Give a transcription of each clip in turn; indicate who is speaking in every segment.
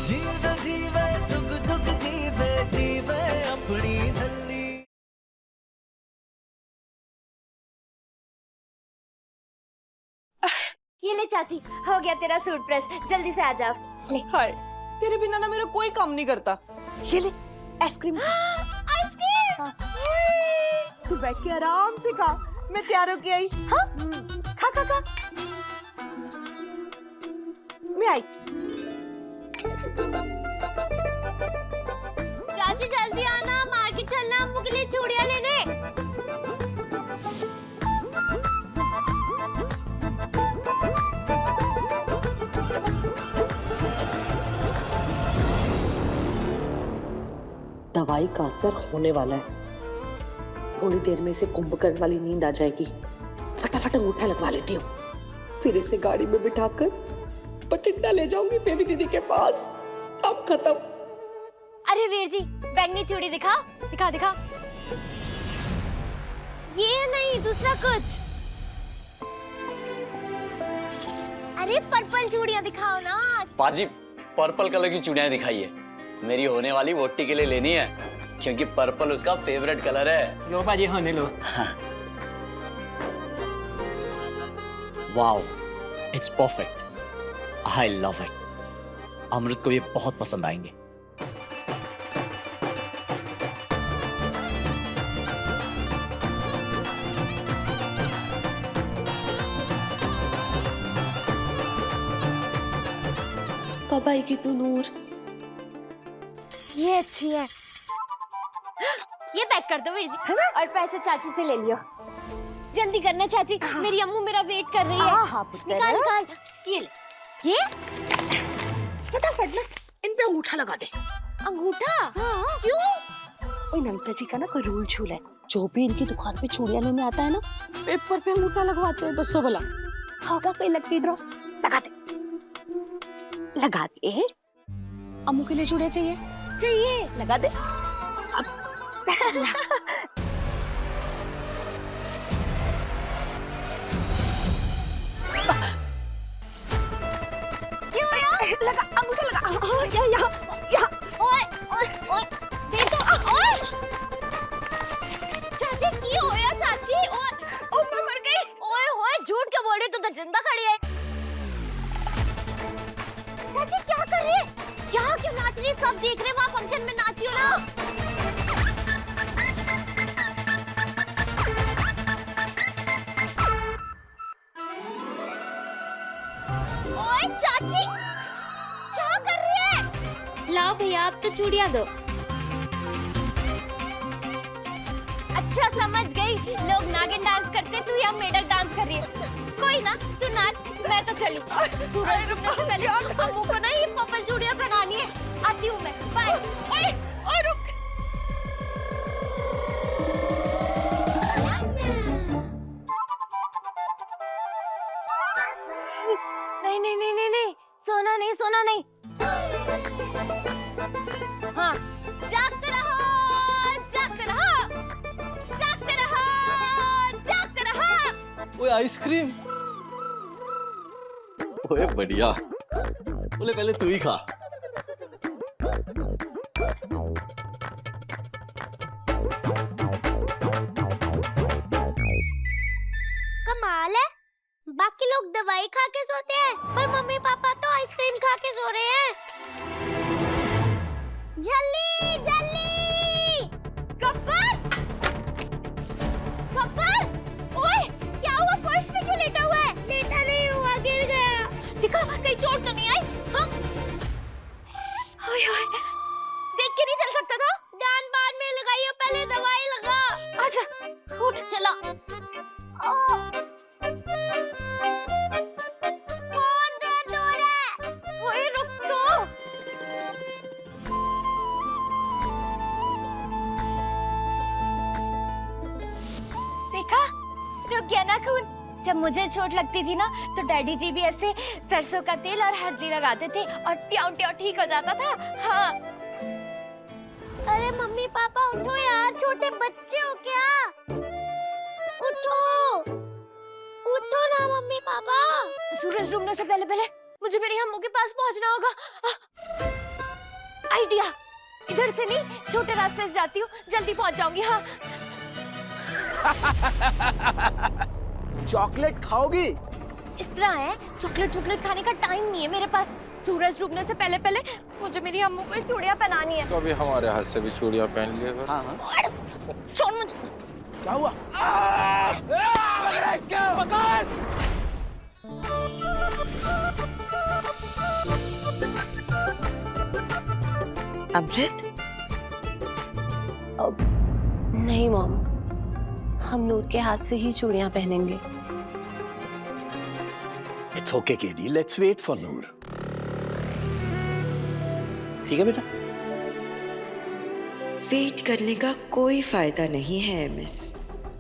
Speaker 1: जीवे जीवे जुग जुग जीवे जीवे अपनी झल्ली।
Speaker 2: ये ले चाची, हो गया तेरा सूट प्रेस, जल्दी से आ जाओ। ले।
Speaker 3: हाय, तेरे बिना ना मेरा कोई काम नहीं करता। ये ले आइसक्रीम।
Speaker 2: आइसक्रीम।
Speaker 3: हाँ। तू बैठ के आराम से खा, मैं तैयार होके आई। हाँ खा खा खा। मैं आई।
Speaker 2: चाची जल्दी आना, मार्केट चलना अम्मू के लिए चूड़ियां लेने।
Speaker 4: दवाई का असर होने वाला है। थोड़ी देर में इसे कुंभकर्ण वाली नींद आ जाएगी। फटाफट अंगूठा लगवा लेती हूँ, फिर इसे गाड़ी में बिठाकर बठिंडा ले जाऊंगी बेबी दीदी के पास। अब खत्म।
Speaker 2: अरे वीर जी, बैंगनी चूड़ी दिखाओ, दिखाओ दिखाओ। ये नहीं, दूसरा कुछ। अरे पर्पल चूड़ियां दिखाओ ना।
Speaker 5: पाजी, पर्पल कलर की चूड़ियां दिखाइए। मेरी होने वाली वोटी के लिए लेनी है, क्योंकि पर्पल उसका फेवरेट कलर है।
Speaker 6: लो पाजी, होने लो।
Speaker 5: Wow, it's perfect. I love it. Amrit को ये बहुत पसंद आएंगे।
Speaker 4: कब आएगी तू नूर?
Speaker 2: ये अच्छी है। ये पैक कर दो वीर जी, और पैसे चाची से ले लियो। जल्दी करना चाची, मेरी अम्मू मेरा वेट कर रही है।
Speaker 3: हाँ पुत्र।
Speaker 2: निकाल निकाल। ये ले। ये
Speaker 4: फटाफट ना इन पे अंगूठा लगा दे।
Speaker 2: अंगूठा?
Speaker 4: हाँ।
Speaker 2: क्यों?
Speaker 4: इन अंकल जी का ना कोई रूल छूल है, जो भी इनकी दुकान पे चूड़ियां लेने आता है ना, पेपर पे अंगूठा लगवाते हैं। दोस्तों बोला होगा कोई लकी ड्रॉ। लगा दे, लगा दे। अम्मू के लिए चूड़ियां चाहिए?
Speaker 2: चाहिए।
Speaker 4: लगा दे।
Speaker 2: क्या हो रहा?
Speaker 4: लगा, अंगूठा लगा। यहाँ यहाँ।
Speaker 2: ओए ओए ओए, दे दो। ओए चाची, की होया चाची? ओए ओ, मैं मर गई। ओए ओए, झूठ क्यों बोल रही, तू तो जिंदा खड़ी है। चाची क्या कर रही है? यहाँ क्यों नाच रही है? सब देख रहे हैं, वहाँ फंक्शन में नाचियो ना। ओए चाची, क्या कर रही है? लाओ भैया, आप तो चूड़ियां दो। अच्छा समझ गई, लोग नागिन डांस करते, तू यहाँ मेढक डांस कर रही है। कोई ना, तू नाच, मैं तो चली। सूरज डूबने से पहले अम्मू को ना ये पर्पल चूड़ियां पहनानी है। आती हूँ मैं, बाय। ओए ओए रुक। नहीं नहीं नहीं नहीं नहीं, सोना नहीं, सोना नहीं। हाँ, जागते रहो, जागते रहो, जागते रहो, जागते रहो।
Speaker 5: ओए आइसक्रीम। ओए बढ़िया। बोले पहले तू ही खा।
Speaker 2: कमाल है, बाकी लोग दवाई खा के सोते हैं, पर मम्मी पापा तो आइसक्रीम खा के सो रहे हैं। जल्दी जल्दी। गब्बर, गब्बर, ओए क्या हुआ? फर्श पे क्यों लेटा हुआ है? लेटा नहीं हुआ, गिर गया। दिखा, कहीं चोट तो नहीं आई? हाँ? हाय हाय, देख के नहीं चल सकता था? जान बाद में लगाइयो, पहले दवाई लगा। अच्छा उठ, चला। बहुत दर्द हो रहा है। ओए रुक तो। देखा, रुक गया ना खून। जब मुझे चोट लगती थी ना, तो डैडी जी भी ऐसे सरसों का तेल और हल्दी लगाते थे और ट्याऊ ट्याऊ ठीक हो जाता था। हाँ। अरे मम्मी पापा उठो यार, छोटे बच्चे हो क्या? उठो, उठो ना मम्मी पापा। सूरज डूबने से पहले पहले मुझे मेरी अम्मू के पास पहुंचना होगा। आइडिया, इधर से नहीं छोटे रास्ते से जाती हूँ, जल्दी पहुंच जाऊंगी। हाँ
Speaker 6: चॉकलेट खाओगी?
Speaker 2: इस तरह है, चॉकलेट खाने का टाइम नहीं है मेरे पास। सूरज डूबने से पहले पहले मुझे मेरी अम्मू को एक चूड़ियां पहनानी है।
Speaker 7: तो अभी हमारे हाथ से भी चूड़ियां पहन लिए।
Speaker 6: हाँ हाँ।
Speaker 2: छोड़ मुझे।
Speaker 6: क्या हुआ?
Speaker 4: अमृत,
Speaker 8: नहीं मॉम, हम नूर के हाथ से ही चूड़ियां पहनेंगे।
Speaker 6: It's okay KD, let's wait for Noor. ठीक है बेटा?
Speaker 9: वेट करने का कोई फायदा नहीं है मिस।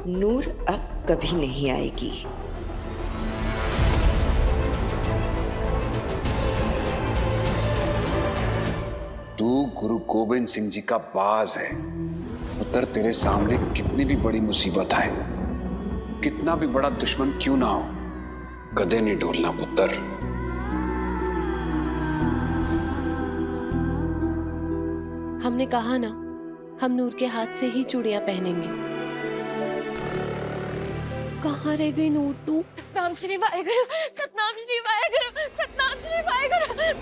Speaker 9: नूर अब कभी नहीं आएगी।
Speaker 10: तू गुरु गोविंद सिंह जी का बाज है पुत्र। तेरे सामने कितनी भी बड़ी मुसीबत आए, कितना भी बड़ा दुश्मन क्यों ना हो, कदे नहीं डोलना पुत्र।
Speaker 8: हमने कहा ना, हम नूर के हाथ से ही चूड़ियां पहनेंगे। कहाँ रह गई नूर तू?
Speaker 2: सतनाम श्री वाहेगुरु, सतनाम श्री वाहेगुरु, सतनाम श्री वाहेगुरु।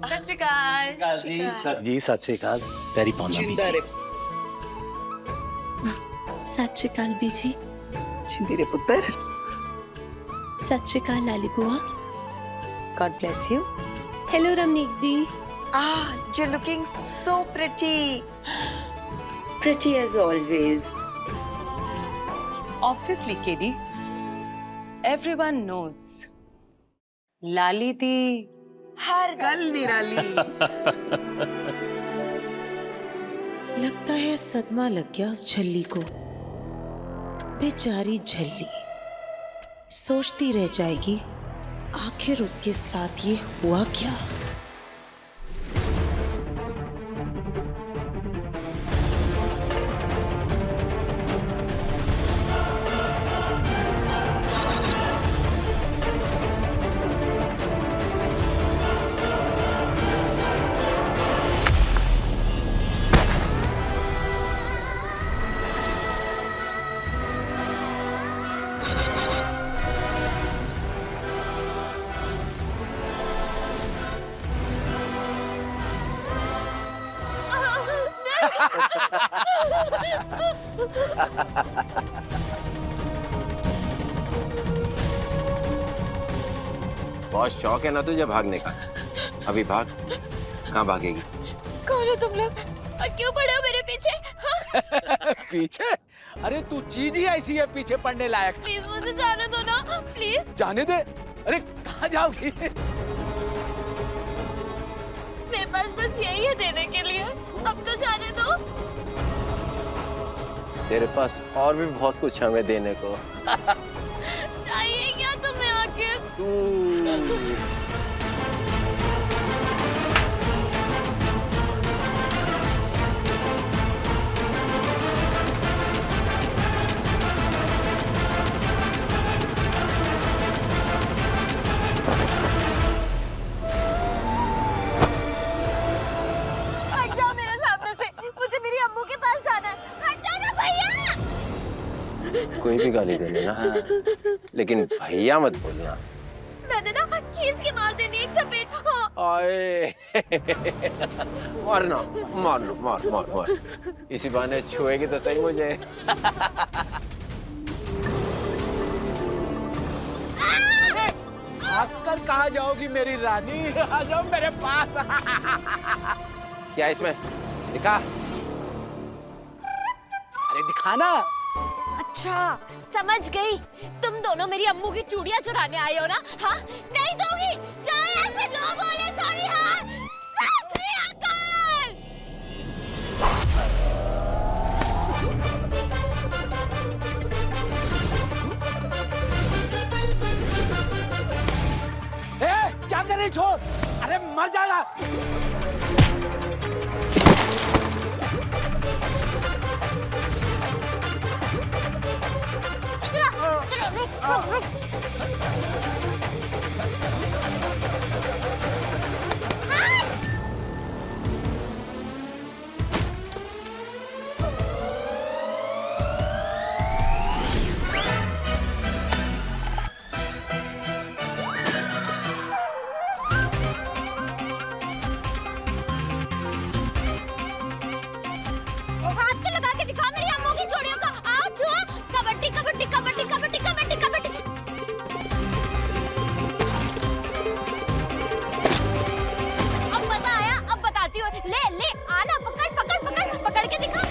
Speaker 3: सत श्री अकाल।
Speaker 6: जी सत श्री अकाल। तेरी पाना भी
Speaker 8: सत श्री अकाल बीजी।
Speaker 3: जिंदी रे पुत्र।
Speaker 8: सत श्री अकाल लाली बुआ।
Speaker 3: God bless you.
Speaker 8: Hello Ramnik the.
Speaker 9: Ah, you're looking so pretty. Pretty as always.
Speaker 3: Obviously, KD. Everyone knows. लाली दी हर गल निराली।
Speaker 9: लगता है सदमा लग गया उस झल्ली को। बेचारी झल्ली सोचती रह जाएगी आखिर उसके साथ ये हुआ क्या।
Speaker 7: बहुत शौक है ना तुझे भागने का। अभी भाग। कहाँ भागेगी?
Speaker 2: कौन हो तुम लोग और क्यों पड़े हो मेरे पीछे? हाँ?
Speaker 6: पीछे? अरे तू चीज ही ऐसी है पीछे पड़ने लायक।
Speaker 2: प्लीज मुझे जाने दो ना, प्लीज।
Speaker 6: जाने दे। अरे कहाँ जाओगी?
Speaker 2: मेरे पास बस यही है देने के लिए, अब तो जाने दो।
Speaker 7: तेरे पास और भी बहुत कुछ हमें देने को।
Speaker 2: चाहिए क्या तुम्हें आखिर? हट जाओ मेरे सामने से, मुझे मेरी अम्मू के पास जाना है। हट जाओ ना भैया।
Speaker 7: कोई भी गाली दे लेना, लेकिन भैया मत बोलना।
Speaker 2: मैंने ना खींच के मार देनी एक चपेट। हाँ।
Speaker 7: आए मारना, मार लो, मार मार मार। इसी बहाने छुएगी तो सही मुझे।
Speaker 6: भागकर कहाँ जाओगी मेरी रानी? आ जाओ मेरे पास।
Speaker 7: क्या इसमें दिखा?
Speaker 6: अरे दिखाना।
Speaker 2: अच्छा समझ गई, तुम दोनों मेरी अम्मू की चूड़ियां चुराने आए हो ना? हाँ नहीं दोगी, चाहे ऐसे जो बोले सॉरी। हाँ सत श्री अकाल।
Speaker 6: क्या कर रही? छोड़। अरे मर जाएगा।
Speaker 2: हाथ तो लगा के दिखा मेरी अम्मों की चूड़ियों का। आओ छुआ। कबड्डी कबड्डी कबड्डी कबड्डी कबड्डी कबड्डी। अब मजा आया, अब बताती हूँ। ले ले आना, पकड़ पकड़ पकड़ पकड़ के दिखा।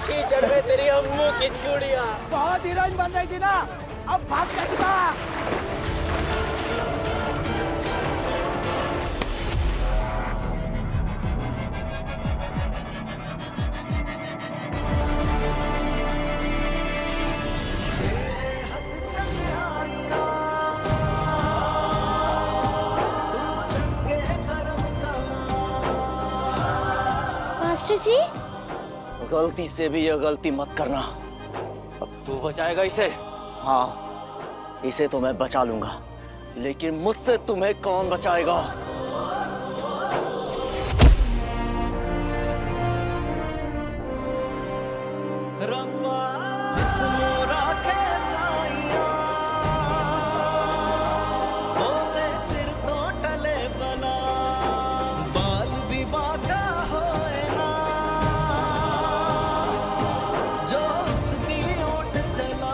Speaker 6: कीचड़ में तेरी अम्मू की चूड़ियां। बहुत हीरोइन बन रही थी ना, अब भाग के दिखा।
Speaker 2: मास्टर जी,
Speaker 5: गलती से भी ये गलती मत करना।
Speaker 6: अब तू बचाएगा इसे?
Speaker 5: हाँ, इसे तो मैं बचा लूंगा, लेकिन मुझसे तुम्हें कौन बचाएगा?
Speaker 1: रब्बा जिस्मों राखे साइया होते सिर तो टले बला बाल भी बाका होए ना जो उसकी ओट चला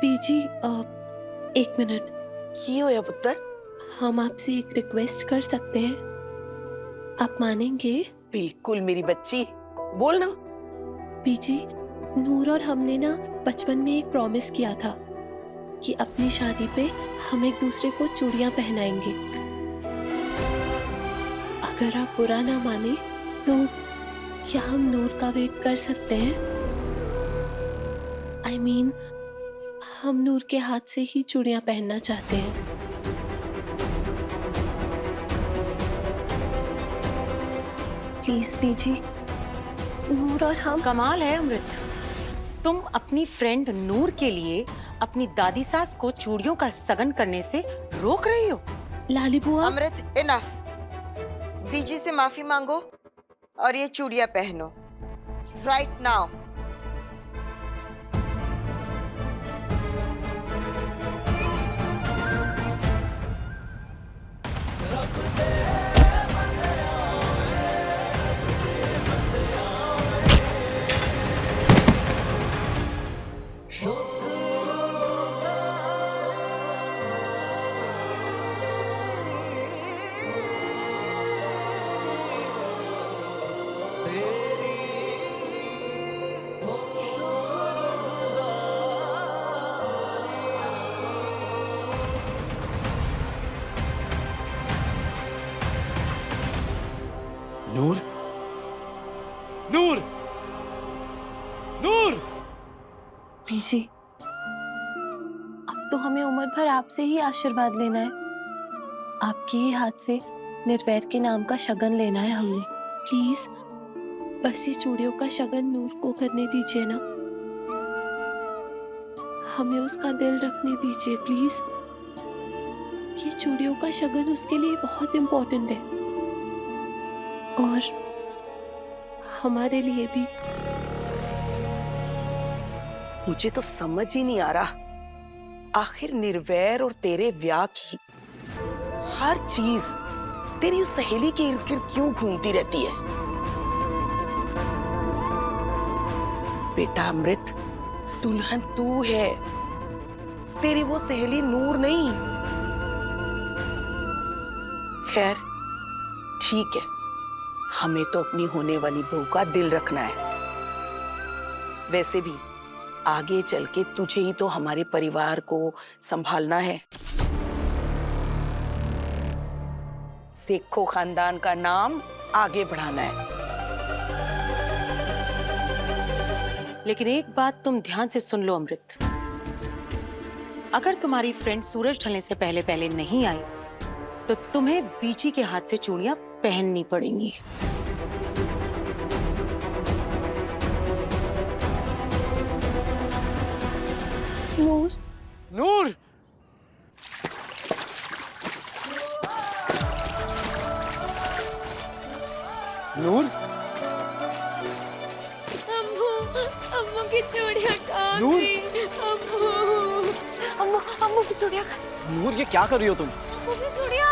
Speaker 8: बीजी, एक मिनट।
Speaker 3: की होया पुत्र?
Speaker 8: हम आपसे एक रिक्वेस्ट कर सकते हैं? आप मानेंगे?
Speaker 3: बिल्कुल मेरी बच्ची, बोल ना।
Speaker 8: बीजी, नूर और हमने ना बचपन में एक प्रॉमिस किया था कि अपनी शादी पे हम एक दूसरे को चूड़ियां पहनाएंगे। अगर आप बुरा ना माने तो क्या हम नूर का वेट कर सकते हैं? I mean, हम नूर के हाथ से ही चूड़ियां पहनना चाहते हैं। प्लीज बीजी, नूर और हम।
Speaker 9: कमाल है अमृत, तुम अपनी फ्रेंड नूर के लिए अपनी दादी सास को चूड़ियों का सगन करने से रोक रही हो।
Speaker 8: लाली बुआ।
Speaker 11: अमृत, इनफ। बीजी से माफी मांगो और ये चूड़ियां पहनो राइट नाउ।
Speaker 5: नूर, नूर, नूर।
Speaker 8: बीजी, अब तो हमें उम्र भर आपसे ही आशीर्वाद लेना है। आपके ही हाथ से निर्वैर के नाम का शगन लेना है हमने। प्लीज बस ये चूड़ियों का शगन नूर को करने दीजिए ना। हमें उसका दिल रखने दीजिए प्लीज। ये चूड़ियों का शगन उसके लिए बहुत इम्पोर्टेंट है और हमारे लिए भी।
Speaker 3: मुझे तो समझ ही नहीं आ रहा, आखिर निर्वैर और तेरे व्याह की हर चीज तेरी उस सहेली के इर्द गिर्द क्यों घूमती रहती है? बेटा अमृत, दुल्हन तू है, तेरी वो सहेली नूर नहीं। खैर ठीक है, हमें तो अपनी होने वाली बहू का दिल रखना है। वैसे भी आगे चल के तुझे ही तो हमारे परिवार को संभालना है। सेखो खानदान का नाम आगे बढ़ाना है।
Speaker 9: लेकिन एक बात तुम ध्यान से सुन लो अमृत, अगर तुम्हारी फ्रेंड सूरज ढलने से पहले पहले नहीं आई तो तुम्हें बीची के हाथ से चूड़ियां पहननी पड़ेंगी।
Speaker 8: नूर,
Speaker 5: नूर, नूर,
Speaker 2: अम्मू, अम्मू की चूड़ियां कहाँ
Speaker 5: नूर?
Speaker 2: गई? अम्मू, अम्मू, अम्मू की चूड़ियां,
Speaker 5: नूर, ये क्या कर रही हो तुम?
Speaker 2: अम्मू की चूड़ियां।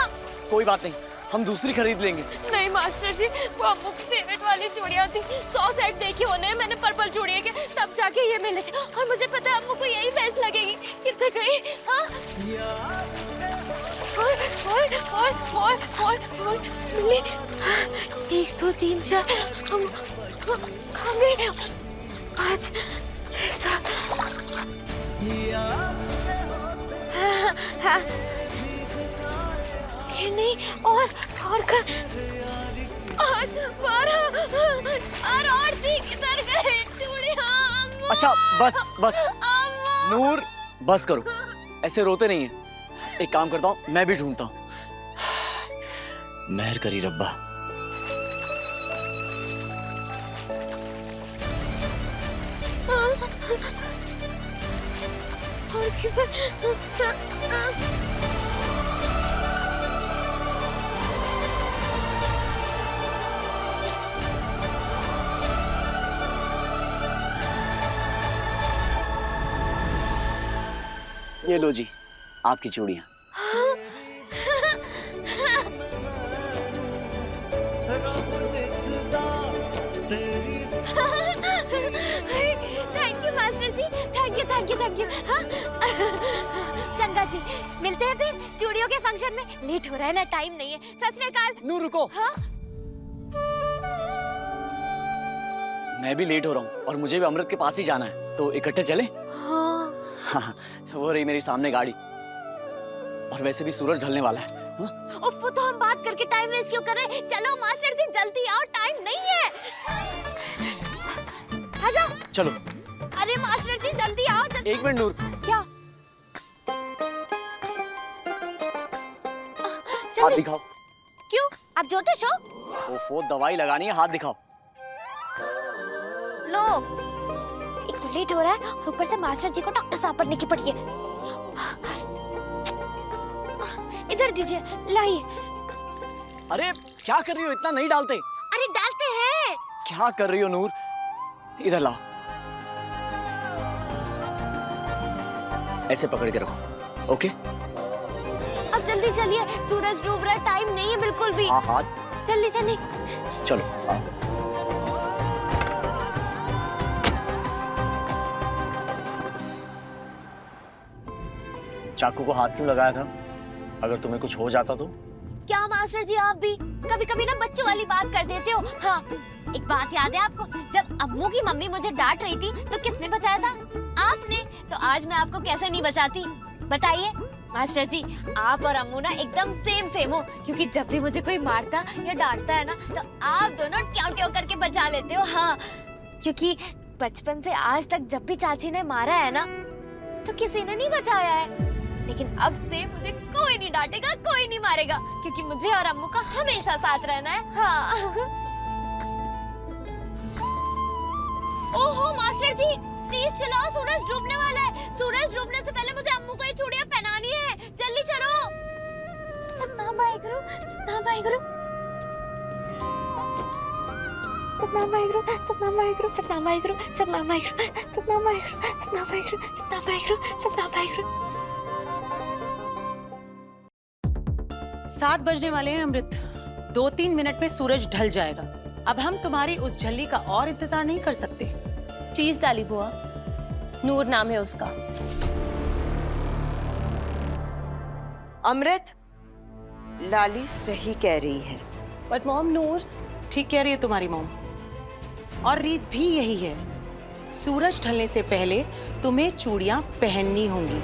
Speaker 5: कोई बात नहीं, हम दूसरी खरीद लेंगे।
Speaker 2: नहीं मास्टर जी, वो अम्मू की फेवरेट वाली चूड़ियां थी। 100 सेट देखी उन्हें मैंने पर्पल चूड़ियां के, तब जाके ये मिले थे। और मुझे पता है अम्मू को यही बेस्ट लगेगी। कितने गई? और मिले 1 2 3 4 हम खा गए 5 6 7। हाँ, ये नहीं और कर 8 12 और थी, किधर गए चूड़ियां? अम्मू,
Speaker 5: अच्छा बस बस
Speaker 2: अम्मू।
Speaker 5: नूर, बस करो, ऐसे रोते नहीं है। एक काम करता हूँ, मैं भी ढूंढता हूँ। मेहर करी रब्बा।
Speaker 2: और क्यों?
Speaker 5: ये लो जी, आपकी चूड़ियाँ।
Speaker 2: Thank you master ji, thank you. हाँ? चंगा जी, मिलते हैं फिर चूड़ियों के फंक्शन में। लेट हो रहा है ना, टाइम नहीं है। सत श्री अकाल।
Speaker 5: नूर रुको।
Speaker 2: हाँ?
Speaker 5: मैं भी लेट हो रहा हूँ और मुझे भी अमृत के पास ही जाना है, तो इकट्ठे चले?
Speaker 2: हाँ।
Speaker 5: हाँ, वो रही मेरी सामने गाड़ी। और वैसे भी सूरज ढलने वाला है। हाँ?
Speaker 2: उफ, तो हम बात करके टाइम वेस्ट क्यों कर रहे हैं? चलो मास्टर जी, जल्दी आओ, टाइम नहीं है। आजा।
Speaker 5: चलो।
Speaker 2: अरे मास्टर जी जल्दी आओ।
Speaker 5: एक मिनट नूर।
Speaker 2: क्या?
Speaker 5: हाथ दिखाओ।
Speaker 2: क्यों? आप ज्योतिष हो?
Speaker 5: ओफो, दवाई लगानी है, हाथ दिखाओ।
Speaker 2: लो, एक तो लेट हो रहा है और ऊपर से मास्टर जी को डॉक्टर साहब बनने की पड़ी है। इधर दीजिए, लाइए।
Speaker 5: अरे क्या कर रही हो, इतना नहीं डालते।
Speaker 2: अरे डालते हैं।
Speaker 5: क्या कर रही हो नूर, इधर लाओ। ऐसे पकड़ के रखो, ओके?
Speaker 2: अब जल्दी चलिए, सूरज डूब रहा है, टाइम नहीं है बिल्कुल भी।
Speaker 5: हाँ हाथ।
Speaker 2: जल्दी चलिए।
Speaker 5: चलो। चाकू को हाथ क्यों लगाया था? अगर तुम्हें कुछ हो जाता तो?
Speaker 2: क्या मास्टर जी, आप भी कभी कभी ना बच्चों वाली बात कर देते हो। हाँ, एक बात याद है आपको? जब अम्मू की मम्मी मुझे डांट रही थी तो किसने बचाया था? आपने। तो आज मैं आपको कैसे नहीं बचाती, बताइए? मास्टर जी, आप और अम्मू ना एकदम सेम हो, क्योंकि जब भी मुझे कोई मारता या डांटता है ना तो आप दोनों ट्याव ट्याव करके बचा लेते हो। हाँ, क्योंकि बचपन से आज तक जब भी चाची ने मारा है ना तो किसी ने नहीं बचाया है, लेकिन अब से मुझे कोई नहीं डांटेगा, कोई नहीं मारेगा, क्योंकि मुझे और अम्मू का हमेशा साथ रहना है। हाँ। ओहो मास्टर जी, प्लीज चलाओ, सूरज डूबने वाला है। सूरज डूबने से पहले मुझे अम्मू को ये चूड़ियां पहनानी है, जल्दी चलो। सतनाम वाहेगुरु, सतनाम वाहेगुरु, सतनाम वाहेगुरु, सतनाम वाहेगुरु, सतनाम वाहेगुरु, सतनाम वाहेगुरु, सतनाम वाहेगुरु, सतनाम वाहेगुरु, सतनाम वाहेगुरु, सतनाम वाहेगुरु।
Speaker 9: 7 बजने वाले हैं अमृत। 2-3 मिनट में सूरज ढल जाएगा। अब हम तुम्हारी उस झल्ली का और इंतजार नहीं कर सकते।
Speaker 8: प्लीज लाली बुआ, नूर नाम है उसका।
Speaker 11: अमृत, लाली सही कह रही है।
Speaker 8: बट मॉम, नूर
Speaker 9: ठीक कह रही है तुम्हारी मॉम, और रीत भी यही है। सूरज ढलने से पहले तुम्हें चूड़ियां पहननी होंगी।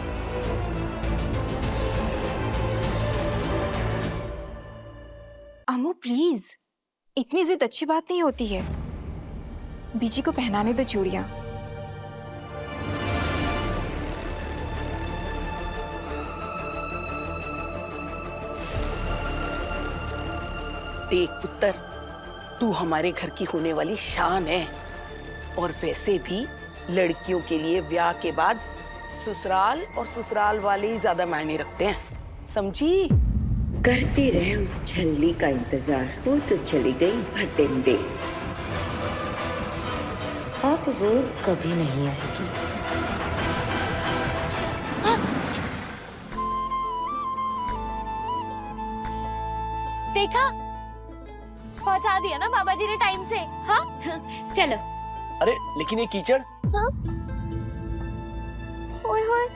Speaker 12: अम्मू प्लीज, इतनी जिद अच्छी बात नहीं होती है। बीजी को पहनाने दो चूड़ियां।
Speaker 3: देख पुत्र, तू हमारे घर की होने वाली शान है, और वैसे भी लड़कियों के लिए ब्याह के बाद ससुराल और ससुराल वाले ही ज्यादा मायने रखते हैं, समझी?
Speaker 4: करते रहे उस झल्ली का इंतजार, वो तो चली गई भटिंडे, अब वो कभी नहीं आएगी।
Speaker 2: देखा, पहुंचा दिया ना बाबा जी ने टाइम से। हाँ चलो।
Speaker 5: अरे लेकिन ये कीचड़।
Speaker 2: हाँ? ओए होए।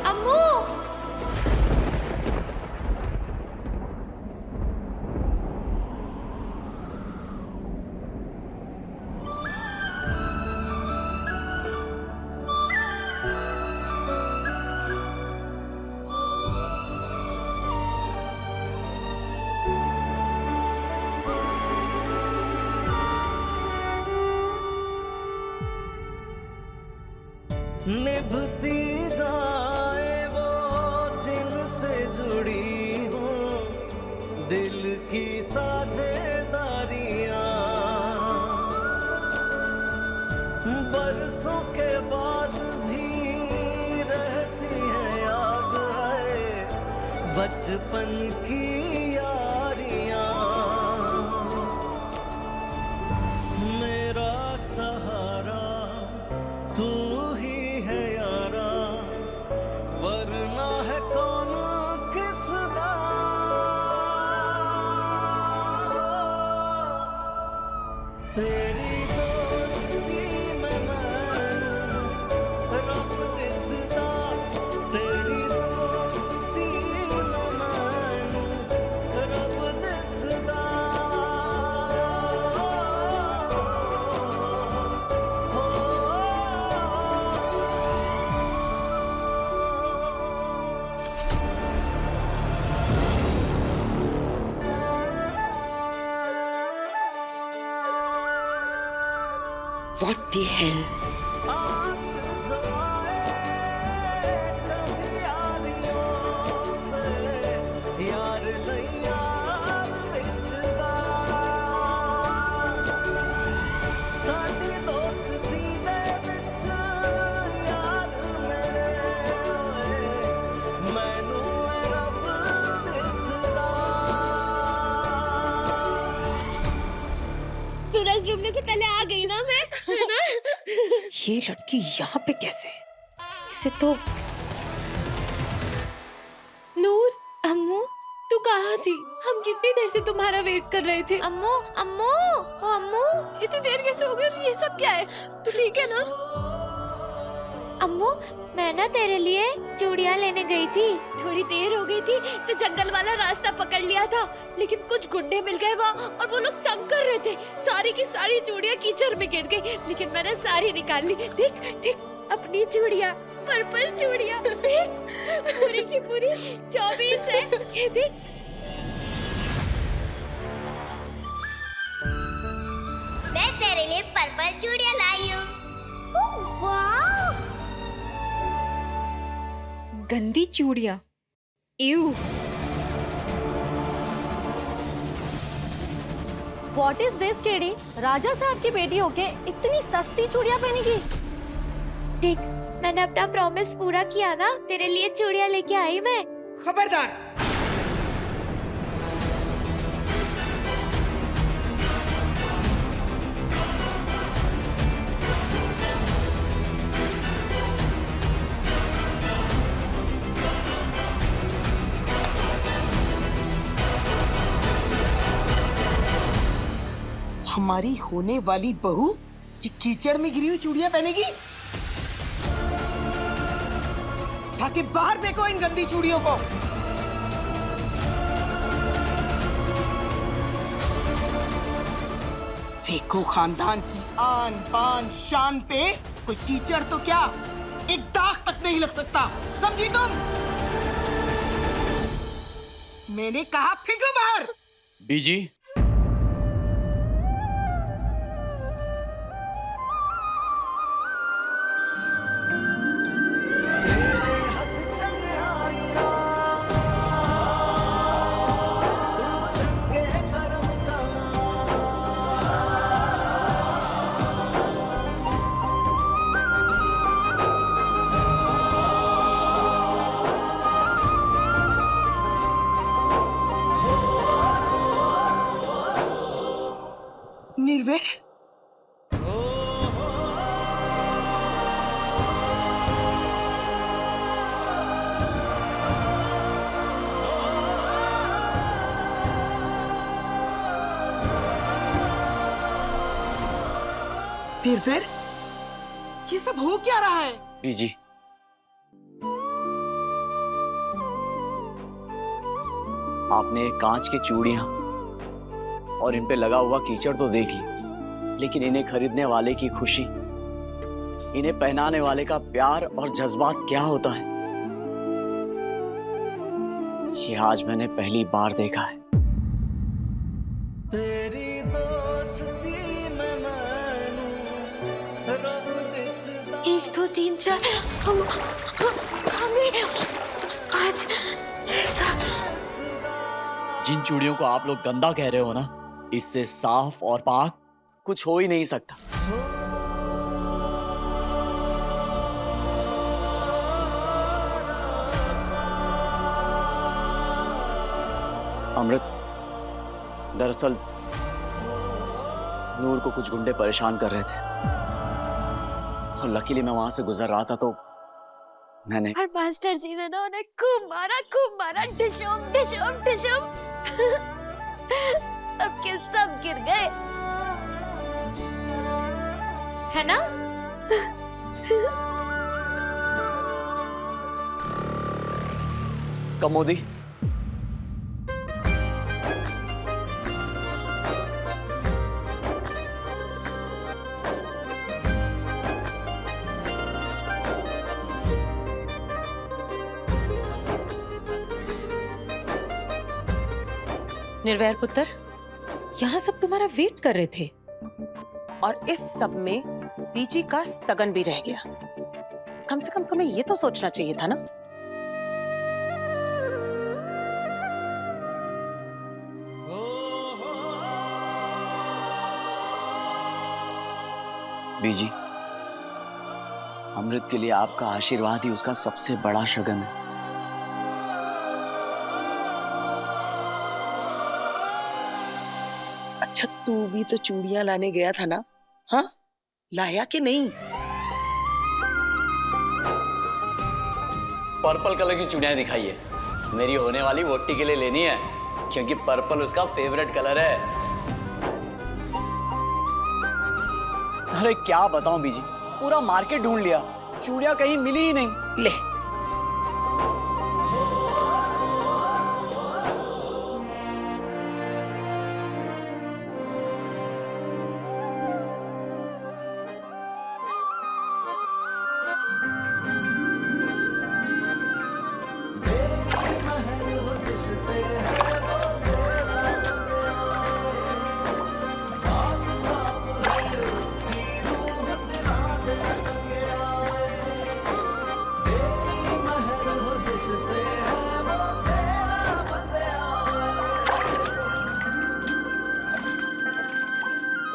Speaker 2: अम्मू,
Speaker 1: निभती जाए वो जिनसे जुड़ी हो दिल की साझेदारियां, बरसों के बाद भी रहती है याद है बचपन की यारियां। मेरा सहारा तू ही है यारा, वरना है कौन किसदा। तेरी दोस्ती में मैं रब दिसदा, तेरी दोस्ती में मैं रब दिसदा।
Speaker 4: What the hell?
Speaker 1: आज जो आए कभी यारियों पे, यार नहीं यार विछदा। साडी दोस्ती दे विच यार मेरे होए, मैनू रब दिसदा।
Speaker 2: सूरज डूबने से पहले आ गई ना मैं, है ना?
Speaker 9: ये लड़की यहाँ पे कैसे? इसे तो
Speaker 8: नूर, अम्मू तू कहाँ थी? हम कितनी देर से तुम्हारा वेट कर रहे थे।
Speaker 2: अम्मू, अम्मू, ओ अम्मू,
Speaker 8: इतनी देर कैसे हो गई? ये सब क्या है? तू ठीक है ना?
Speaker 2: अम्मू, मैं ना तेरे लिए चूड़ियाँ लेने गई थी। थोड़ी देर हो गई थी तो जंगल वाला रास्ता पकड़ लिया था, लेकिन कुछ गुंडे मिल गए वहाँ और वो लोग तंग कर रहे थे। सारी की सारी चूड़ियाँ कीचड़ में गिर गई, लेकिन मैंने सारी निकाल ली। देख देख, अपनी चूड़ियाँ, पर्पल चूड़ियाँ, पूरी की पूरी 24 है। ये देख।
Speaker 13: मैं तेरे लिए पर्पल चूड़ियाँ लाई हूँ।
Speaker 2: वाह!
Speaker 12: गंदी चूड़ियाँ। Ew.
Speaker 8: What is this, KD? राजा साहब की बेटी होके इतनी सस्ती चूड़ियाँ पहनेगी?
Speaker 2: देख, मैंने अपना प्रॉमिस पूरा किया ना, तेरे लिए चूड़ियाँ लेके आई मैं।
Speaker 6: खबरदार!
Speaker 3: हमारी होने वाली बहू ये कीचड़ में गिरी हुई चूड़ियां पहनेगी? उठा के बाहर फेंको इन गंदी चूड़ियों को। फेंको खानदान की आन बान शान पे। कोई कीचड़ तो क्या, एक दाग तक नहीं लग सकता, समझी तुम? मैंने कहा फेंको बाहर।
Speaker 5: बीजी,
Speaker 3: निर्वेर, निर्वेर, ये सब हो क्या रहा है?
Speaker 5: बीजी, आपने ये कांच की चूड़ियां और इन पे लगा हुआ कीचड़ तो देख ली, लेकिन इन्हें खरीदने वाले की खुशी, इन्हें पहनाने वाले का प्यार और जज्बात क्या होता है, ये आज मैंने पहली बार देखा है।
Speaker 1: तेरी दोस्ती में मानूं, रब दिसदा।
Speaker 2: 1 2 3 4 हमें आज
Speaker 5: जिन चूड़ियों को आप लोग गंदा कह रहे हो ना, इससे साफ और पाक कुछ हो ही नहीं सकता। अमृत, दरअसल नूर को कुछ गुंडे परेशान कर रहे थे और लकीली मैं वहां से गुजर रहा था तो मैंने।
Speaker 2: और मास्टर जी ने ना उन्हें खूब मारा, डिशुम डिशुम डिशुम। सबके सब गिर गए, है ना?
Speaker 5: कमोदी,
Speaker 9: निर्वैर पुत्र, यहाँ सब तुम्हारा वेट कर रहे थे और इस सब में बीजी का सगन भी रह गया। कम से कम तुम्हें ये तो सोचना चाहिए था ना।
Speaker 5: बीजी, अमृत के लिए आपका आशीर्वाद ही उसका सबसे बड़ा शगन है।
Speaker 3: अच्छा, तू भी तो चूड़ियां लाने गया था ना? हाँ, लाया कि नहीं?
Speaker 5: पर्पल कलर की चूड़ियां दिखाइए, मेरी होने वाली वोटी के लिए लेनी है, क्योंकि पर्पल उसका फेवरेट कलर है। अरे क्या बताऊं बीजी, पूरा मार्केट ढूंढ लिया, चूड़ियां कहीं मिली ही नहीं।
Speaker 3: ले,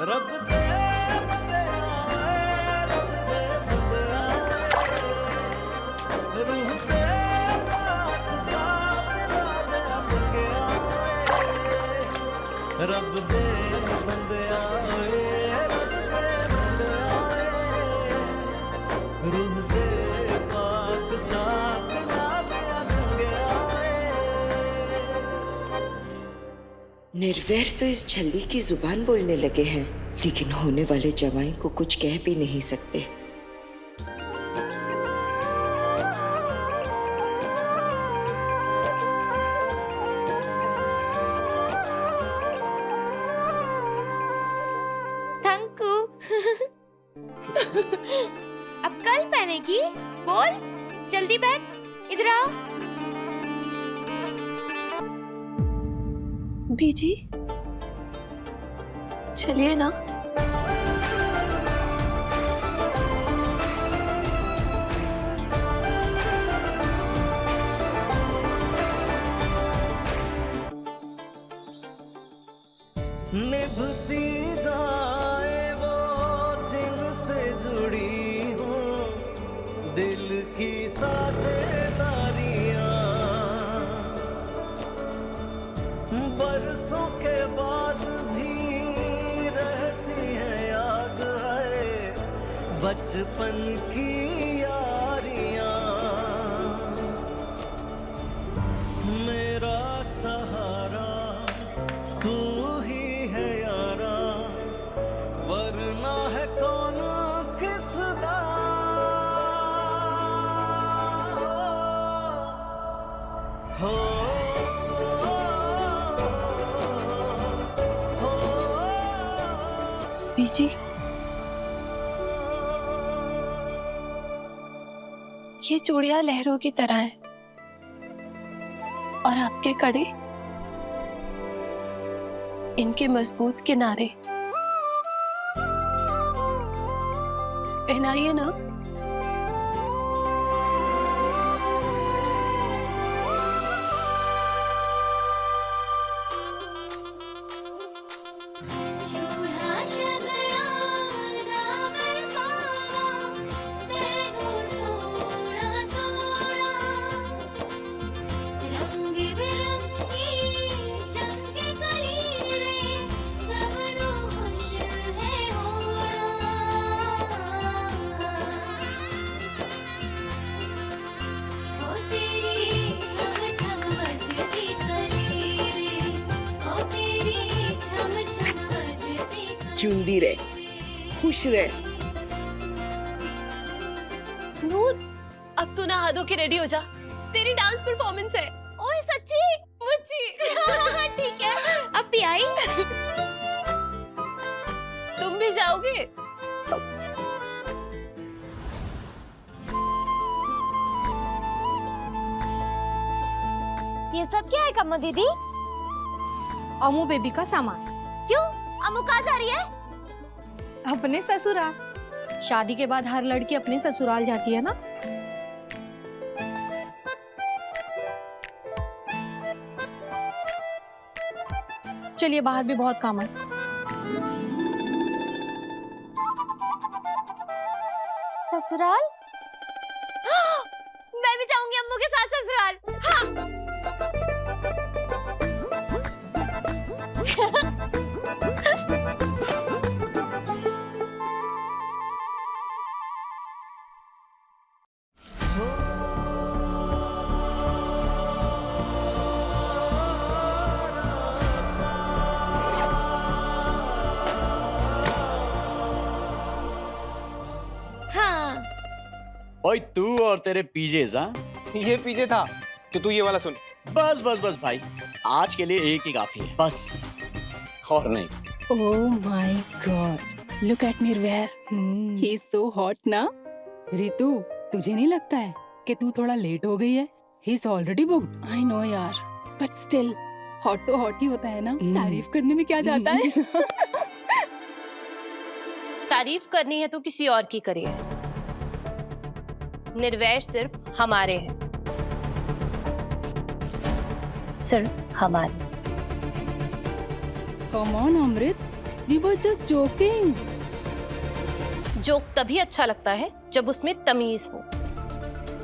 Speaker 1: रब दे बंदे आए, रब दे बंदे आए, रूह दे पाक साफ दिला दे बंदे आए, रब दे बंदे आए, रब दे बंदे आए, रूह दे पाक साफ दिला दे बंदे आए।
Speaker 11: निर्वैर तो इस झल्ली की जुबान बोलने लगे हैं, लेकिन होने वाले जवाई को कुछ कह भी नहीं सकते।
Speaker 2: Thank you. अब कल पहनेगी? बोल जल्दी बैठ, इधर आओ।
Speaker 8: बीजी चलिए ना।
Speaker 1: निभती जाए वो जिनसे जुड़ी हो दिल की साझेदारियां, बरसों के बाद भी रहती है याद है बचपन की यारियां। मेरा सहारा तू ही है यारा, वरना है कौन किसदा। हो
Speaker 8: बीजी ये चूड़ियां लहरों की तरह है और आपके कड़े इनके मजबूत किनारे। पहनाइए ना।
Speaker 3: जिंदी रहे, खुश रहे।
Speaker 8: नूर अब तू नहा धो के रेडी हो जा, तेरी डांस परफॉर्मेंस है।
Speaker 2: ओए सच्ची मुच्ची। ठीक है, अब भी आई।
Speaker 8: तुम भी जाओगे?
Speaker 2: ये सब क्या है कम्मा दीदी?
Speaker 12: अमू बेबी का सामान।
Speaker 2: क्यों? अम्मू कहाँ जा रही है?
Speaker 12: अपने ससुराल। शादी के बाद हर लड़की अपने ससुराल जाती है ना। चलिए बाहर भी बहुत काम है।
Speaker 2: ससुराल? मैं भी जाऊंगी अम्मू के साथ ससुराल। हाँ।
Speaker 5: ओए तू और तेरे पीजेस, हाँ?
Speaker 6: ये पीछे था तो तू ये वाला सुन।
Speaker 5: बस बस बस भाई, आज के लिए एक ही काफी है, बस और नहीं।
Speaker 14: Oh my God! Look at Nirvair. He's so hot ना? रितु, तुझे नहीं लगता है कि तू थोड़ा लेट हो गई है? He's already booked. I know यार, but still, hot तो hot ही होता है ना? तारीफ करने में क्या जाता है?
Speaker 8: तारीफ करनी है तो किसी और की करिए। निर्वैर सिर्फ हमारे हैं, सिर्फ हमारे।
Speaker 14: Come on Amrit, we were just joking.
Speaker 8: Joke तभी अच्छा लगता है जब उसमें तमीज हो,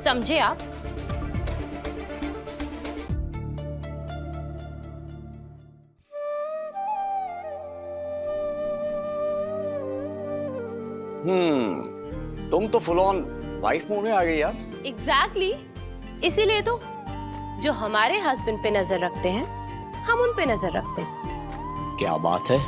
Speaker 8: समझे आप?
Speaker 5: तुम तो फुल ऑन वाइफ मूड में आ गई यार।
Speaker 8: एग्जैक्टली, इसीलिए तो जो हमारे हस्बैंड पे नजर रखते हैं, हम उन पे नजर रखते हैं।
Speaker 5: क्या बात है।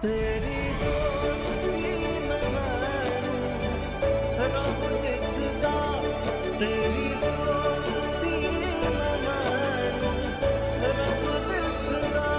Speaker 1: तेरी दोस्ती में मैं रब दिसदा, तेरी दोस्ती में मैं रब दिसदा।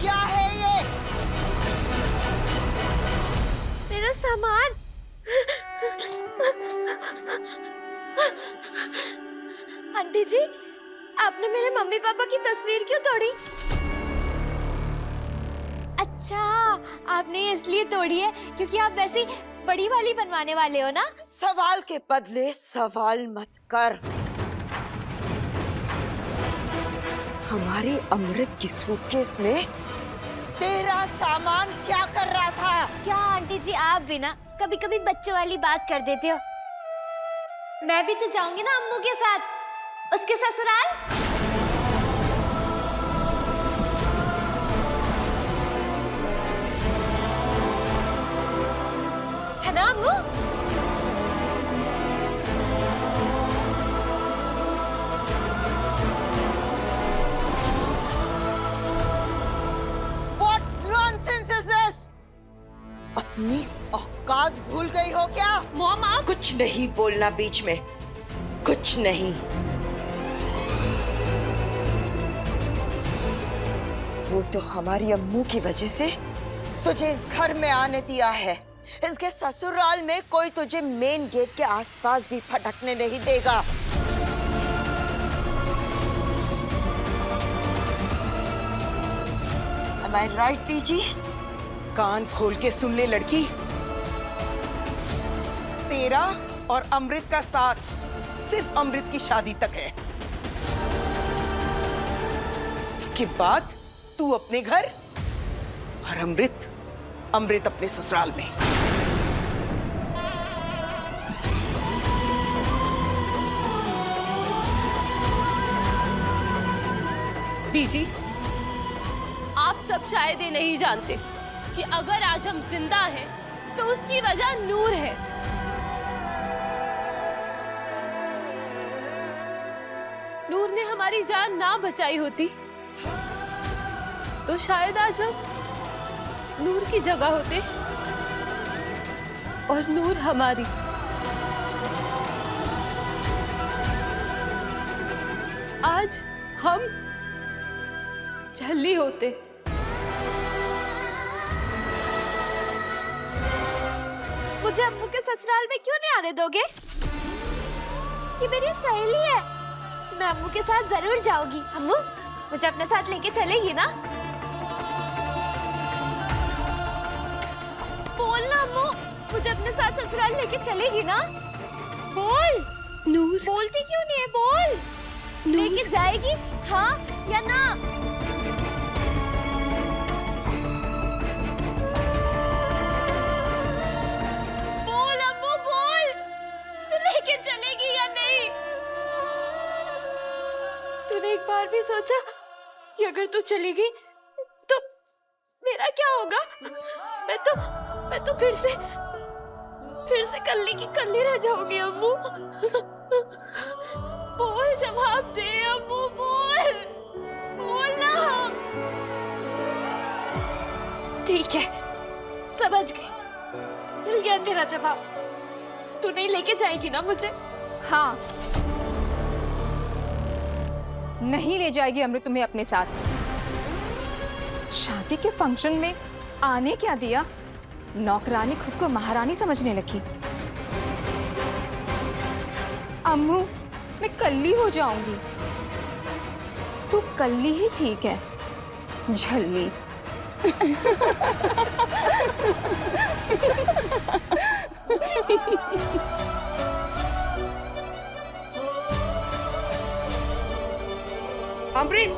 Speaker 3: क्या है ये?
Speaker 2: मेरा सामान। आंटी जी, आपने मेरे मम्मी पापा की तस्वीर क्यों तोड़ी? अच्छा, आपने इसलिए तोड़ी है क्योंकि आप वैसी बड़ी वाली बनवाने वाले हो ना?
Speaker 3: सवाल के बदले सवाल मत कर। हमारी अमृत की सूटकेस में तेरा सामान क्या कर रहा था?
Speaker 2: क्या आंटी जी, आप भी ना कभी कभी बच्चों वाली बात कर देते हो। मैं भी तो जाऊंगी ना अम्मू के साथ उसके ससुराल। है ना अम्मू?
Speaker 3: What nonsense is this? अपनी औकात भूल गई हो क्या?
Speaker 8: मॉम, आप
Speaker 3: कुछ नहीं बोलना बीच में, कुछ नहीं। वो तो हमारी अम्मू की वजह से तुझे इस घर में आने दिया है। इसके ससुराल में कोई तुझे मेन गेट के आसपास भी फटकने नहीं देगा। Am I right, PG? कान खोल के सुन ले लड़की, तेरा और अमृत का साथ सिर्फ अमृत की शादी तक है। उसके बाद तू अपने घर और अमृत अपने ससुराल में।
Speaker 8: बीजी, आप सब शायद ये नहीं जानते कि अगर आज हम जिंदा हैं तो उसकी वजह नूर है। नूर ने हमारी जान ना बचाई होती तो शायद आज हम नूर की जगह होते और नूर हमारी। आज हम झल्ली होते।
Speaker 2: मुझे अम्मू के ससुराल में क्यों नहीं आने दोगे? ये मेरी सहेली है, मैं अम्मू के साथ जरूर जाऊंगी। अम्मू मुझे अपने साथ लेके चलेगी ना? बोल ना अम्मू, मुझे अपने साथ ससुराल लेके चलेगी ना? बोल।
Speaker 8: नूर,
Speaker 2: बोलती क्यों नहीं है? बोल। लेके जाएगी हाँ या ना? बोल अम्मू बोल, तू लेके चलेगी या नहीं? तूने एक बार भी सोचा कि अगर तू चलेगी तो मेरा क्या होगा? मैं तो फिर से कल्ली की कल्ली रह जाऊंगी अम्मू। बोल, जवाब दे अम्मू, बोल ना। ठीक है, समझ गई, मिल गया तेरा जवाब। तू नहीं लेके जाएगी ना मुझे?
Speaker 12: हाँ, नहीं ले जाएगी अमृत तुम्हें अपने साथ। शादी के फंक्शन में आने क्या दिया, नौकरानी खुद को महारानी समझने लगी। अम्मू, मैं कल्ली हो जाऊंगी। तू कल्ली ही ठीक है, झल्ली।
Speaker 3: अमृत,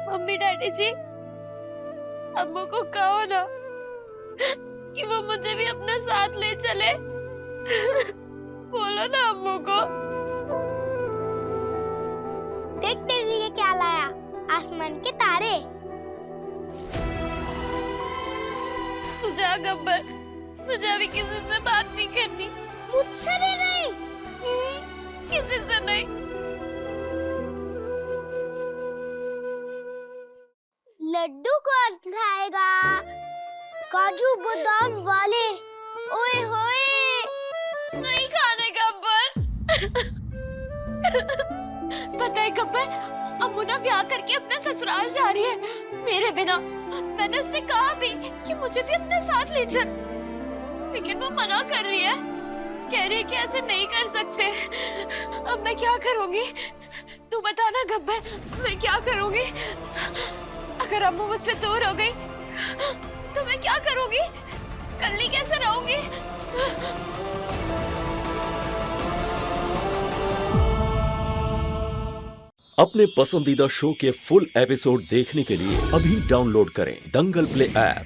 Speaker 2: मम्मी डैडी जी, अम्मू को कहो ना कि वो मुझे भी अपने साथ ले चले। बोलो ना अम्मू को।
Speaker 13: देख तेरे लिए क्या लाया, आसमान के तारे।
Speaker 2: तू जा गब्बर, मुझे अभी किसी से बात नहीं करनी।
Speaker 13: मुझसे भी नहीं?
Speaker 2: किसी से नहीं।
Speaker 13: लड्डू कौन खाएगा? काजू बादाम वाले। ओए होए,
Speaker 2: नहीं खाने गब्बर। पता है गब्बर, अम्मू ना ब्याह करके अपने ससुराल जा रही है मेरे बिना। मैंने उससे कहा भी कि मुझे भी अपने साथ ले चल, लेकिन वो मना कर रही है। कह रही है कि ऐसे नहीं कर सकते। अब मैं क्या करूंगी? तू बता ना गब्बर, मैं क्या करूंगी? अगर अम्मू मुझसे दूर हो गई तो मैं क्या करूंगी? कल्ली कैसे रहूंगी?
Speaker 15: अपने पसंदीदा शो के फुल एपिसोड देखने के लिए अभी डाउनलोड करें दंगल प्ले ऐप।